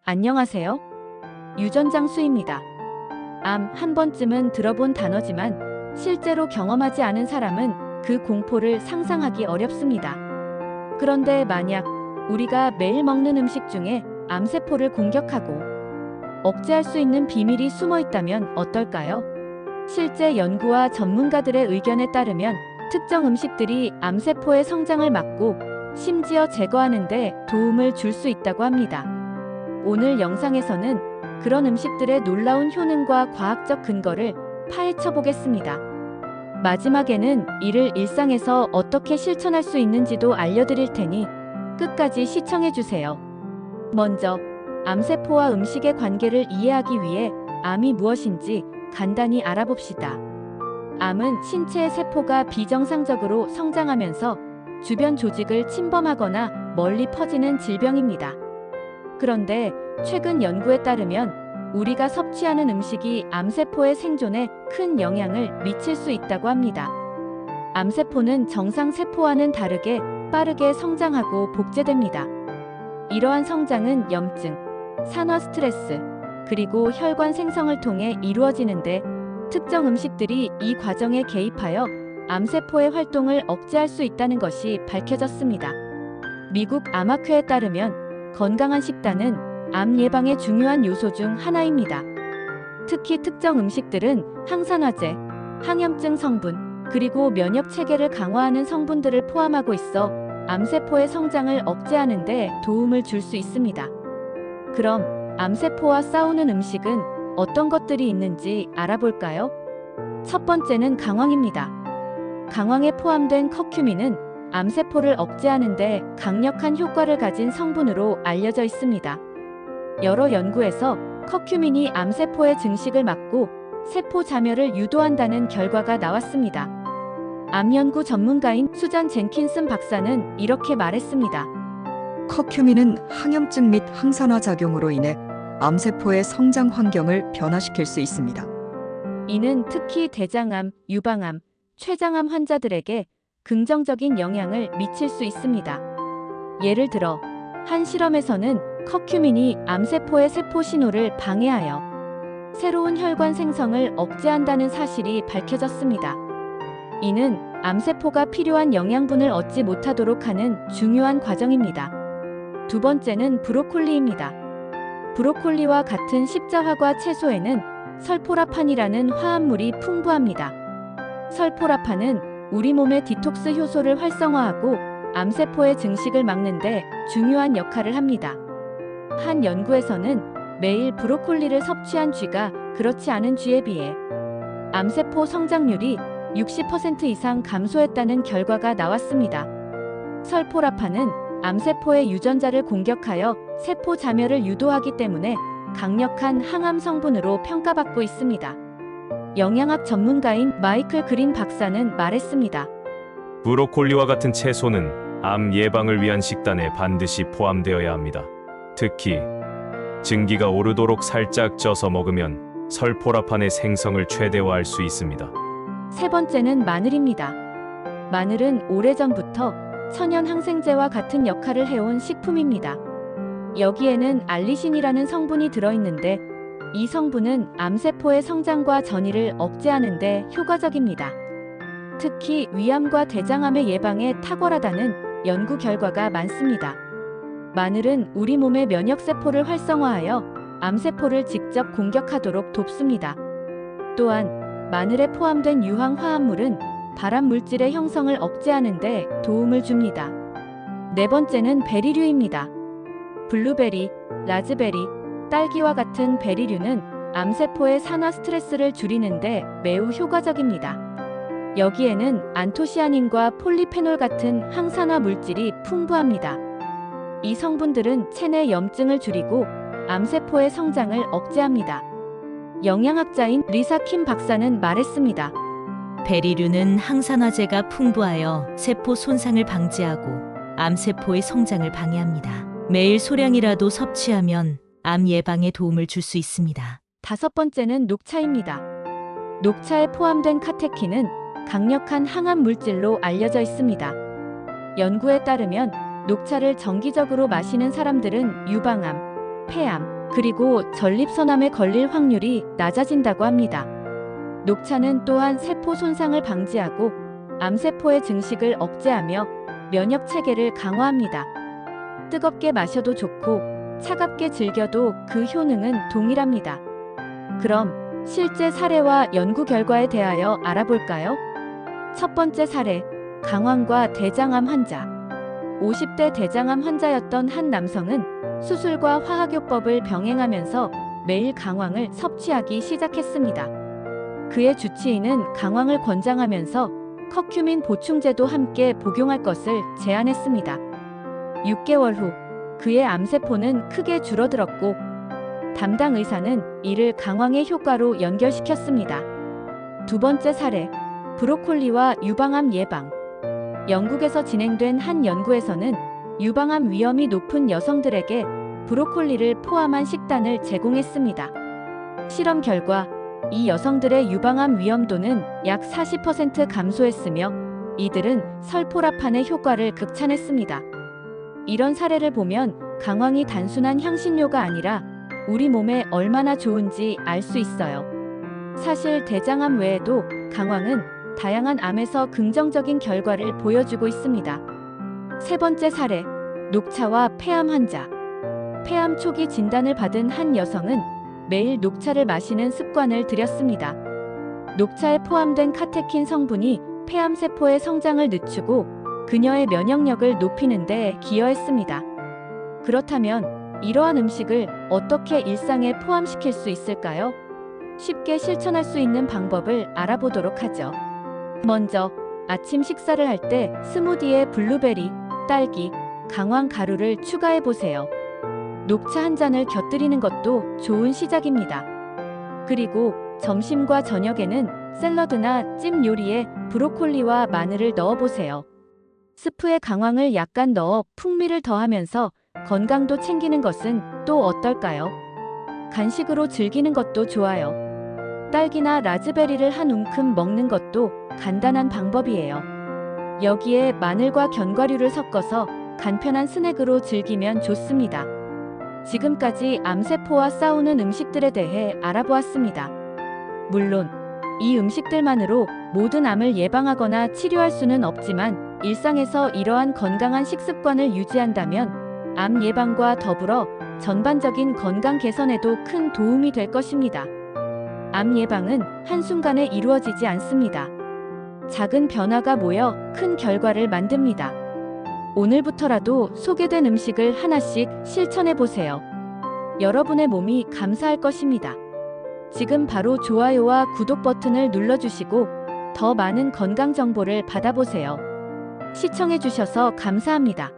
안녕하세요. 유전장 수입니다. 암 한 번쯤은 들어본 단어지만 실제로 경험하지 않은 사람은 그 공포를 상상하기 어렵습니다. 그런데 만약 우리가 매일 먹는 음식 중에 암세포를 공격하고 억제할 수 있는 비밀이 숨어 있다면 어떨까요? 실제 연구와 전문가들의 의견에 따르면 특정 음식들이 암세포의 성장을 막고 심지어 제거하는 데 도움을 줄 수 있다고 합니다. 오늘 영상에서는 그런 음식들의 놀라운 효능과 과학적 근거를 파헤쳐 보겠습니다. 마지막에는 이를 일상에서 어떻게 실천할 수 있는지도 알려드릴 테니 끝까지 시청해 주세요. 먼저 암세포와 음식의 관계를 이해하기 위해 암이 무엇인지 간단히 알아봅시다. 암은 신체의 세포가 비정상적으로 성장하면서 주변 조직을 침범하거나 멀리 퍼지는 질병입니다. 그런데 최근 연구에 따르면 우리가 섭취하는 음식이 암세포의 생존에 큰 영향을 미칠 수 있다고 합니다. 암세포는 정상 세포와는 다르게 빠르게 성장하고 복제됩니다. 이러한 성장은 염증, 산화 스트레스, 그리고 혈관 생성을 통해 이루어지는데 특정 음식들이 이 과정에 개입하여 암세포의 활동을 억제할 수 있다는 것이 밝혀졌습니다. 미국 암학회에 따르면 건강한 식단은 암 예방의 중요한 요소 중 하나입니다. 특히 특정 음식들은 항산화제, 항염증 성분, 그리고 면역 체계를 강화하는 성분들을 포함하고 있어 암세포의 성장을 억제하는 데 도움을 줄 수 있습니다. 그럼 암세포와 싸우는 음식은 어떤 것들이 있는지 알아볼까요? 첫 번째는 강황입니다. 강황에 포함된 커큐민은 암세포를 억제하는 데 강력한 효과를 가진 성분으로 알려져 있습니다. 여러 연구에서 커큐민이 암세포의 증식을 막고 세포 자멸을 유도한다는 결과가 나왔습니다. 암연구 전문가인 수잔 젠킨슨 박사는 이렇게 말했습니다. 커큐민은 항염증 및 항산화 작용으로 인해 암세포의 성장 환경을 변화시킬 수 있습니다. 이는 특히 대장암, 유방암, 췌장암 환자들에게 긍정적인 영향을 미칠 수 있습니다. 예를 들어 한 실험에서는 커큐민이 암세포의 세포 신호를 방해하여 새로운 혈관 생성을 억제한다는 사실이 밝혀졌습니다. 이는 암세포가 필요한 영양분을 얻지 못하도록 하는 중요한 과정입니다. 두 번째는 브로콜리입니다. 브로콜리와 같은 십자화과 채소에는 설포라판이라는 화합물이 풍부합니다. 설포라판은 우리 몸의 디톡스 효소를 활성화하고 암세포의 증식을 막는 데 중요한 역할을 합니다. 한 연구에서는 매일 브로콜리를 섭취한 쥐가 그렇지 않은 쥐에 비해 암세포 성장률이 60% 이상 감소했다는 결과가 나왔습니다. 설포라판은 암세포의 유전자를 공격하여 세포 자멸을 유도하기 때문에 강력한 항암 성분으로 평가받고 있습니다. 영양학 전문가인 마이클 그린 박사는 말했습니다. 브로콜리와 같은 채소는 암 예방을 위한 식단에 반드시 포함되어야 합니다. 특히 증기가 오르도록 살짝 쪄서 먹으면 설포라판의 생성을 최대화할 수 있습니다. 세 번째는 마늘입니다. 마늘은 오래전부터 천연 항생제와 같은 역할을 해온 식품입니다. 여기에는 알리신이라는 성분이 들어있는데 이 성분은 암세포의 성장과 전이를 억제하는 데 효과적입니다. 특히 위암과 대장암의 예방에 탁월하다는 연구 결과가 많습니다. 마늘은 우리 몸의 면역세포를 활성화하여 암세포를 직접 공격하도록 돕습니다. 또한 마늘에 포함된 유황화합물은 발암물질의 형성을 억제하는 데 도움을 줍니다. 네 번째는 베리류입니다. 블루베리, 라즈베리, 딸기와 같은 베리류는 암세포의 산화 스트레스를 줄이는데 매우 효과적입니다. 여기에는 안토시아닌과 폴리페놀 같은 항산화 물질이 풍부합니다. 이 성분들은 체내 염증을 줄이고 암세포의 성장을 억제합니다. 영양학자인 리사 킴 박사는 말했습니다. 베리류는 항산화제가 풍부하여 세포 손상을 방지하고 암세포의 성장을 방해합니다. 매일 소량이라도 섭취하면 암 예방에 도움을 줄 수 있습니다. 다섯 번째는 녹차입니다. 녹차에 포함된 카테킨은 강력한 항암 물질로 알려져 있습니다. 연구에 따르면 녹차를 정기적으로 마시는 사람들은 유방암, 폐암, 그리고 전립선암에 걸릴 확률이 낮아진다고 합니다. 녹차는 또한 세포 손상을 방지하고 암세포의 증식을 억제하며 면역 체계를 강화합니다. 뜨겁게 마셔도 좋고 차갑게 즐겨도 그 효능은 동일합니다. 그럼 실제 사례와 연구 결과에 대하여 알아볼까요? 첫 번째 사례, 강황과 대장암 환자. 50대 대장암 환자였던 한 남성은 수술과 화학요법을 병행하면서 매일 강황을 섭취하기 시작했습니다. 그의 주치의는 강황을 권장하면서 커큐민 보충제도 함께 복용할 것을 제안했습니다. 6개월 후 그의 암세포는 크게 줄어들었고 담당 의사는 이를 강황의 효과로 연결시켰습니다. 두 번째 사례, 브로콜리와 유방암 예방. 영국에서 진행된 한 연구에서는 유방암 위험이 높은 여성들에게 브로콜리를 포함한 식단을 제공했습니다. 실험 결과 이 여성들의 유방암 위험도는 약 40% 감소했으며 이들은 설포라판의 효과를 극찬했습니다. 이런 사례를 보면 강황이 단순한 향신료가 아니라 우리 몸에 얼마나 좋은지 알 수 있어요. 사실 대장암 외에도 강황은 다양한 암에서 긍정적인 결과를 보여주고 있습니다. 세 번째 사례, 녹차와 폐암 환자. 폐암 초기 진단을 받은 한 여성은 매일 녹차를 마시는 습관을 들였습니다. 녹차에 포함된 카테킨 성분이 폐암 세포의 성장을 늦추고 그녀의 면역력을 높이는 데 기여했습니다. 그렇다면 이러한 음식을 어떻게 일상에 포함시킬 수 있을까요? 쉽게 실천할 수 있는 방법을 알아보도록 하죠. 먼저 아침 식사를 할 때 스무디에 블루베리, 딸기, 강황 가루를 추가해 보세요. 녹차 한 잔을 곁들이는 것도 좋은 시작입니다. 그리고 점심과 저녁에는 샐러드나 찜 요리에 브로콜리와 마늘을 넣어 보세요. 스프에 강황을 약간 넣어 풍미를 더하면서 건강도 챙기는 것은 또 어떨까요? 간식으로 즐기는 것도 좋아요. 딸기나 라즈베리를 한 움큼 먹는 것도 간단한 방법이에요. 여기에 마늘과 견과류를 섞어서 간편한 스낵으로 즐기면 좋습니다. 지금까지 암세포와 싸우는 음식들에 대해 알아보았습니다. 물론 이 음식들만으로 모든 암을 예방하거나 치료할 수는 없지만 일상에서 이러한 건강한 식습관을 유지한다면 암 예방과 더불어 전반적인 건강 개선에도 큰 도움이 될 것입니다. 암 예방은 한순간에 이루어지지 않습니다. 작은 변화가 모여 큰 결과를 만듭니다. 오늘부터라도 소개된 음식을 하나씩 실천해 보세요. 여러분의 몸이 감사할 것입니다. 지금 바로 좋아요와 구독 버튼을 눌러주시고 더 많은 건강 정보를 받아보세요. 시청해 주셔서 감사합니다.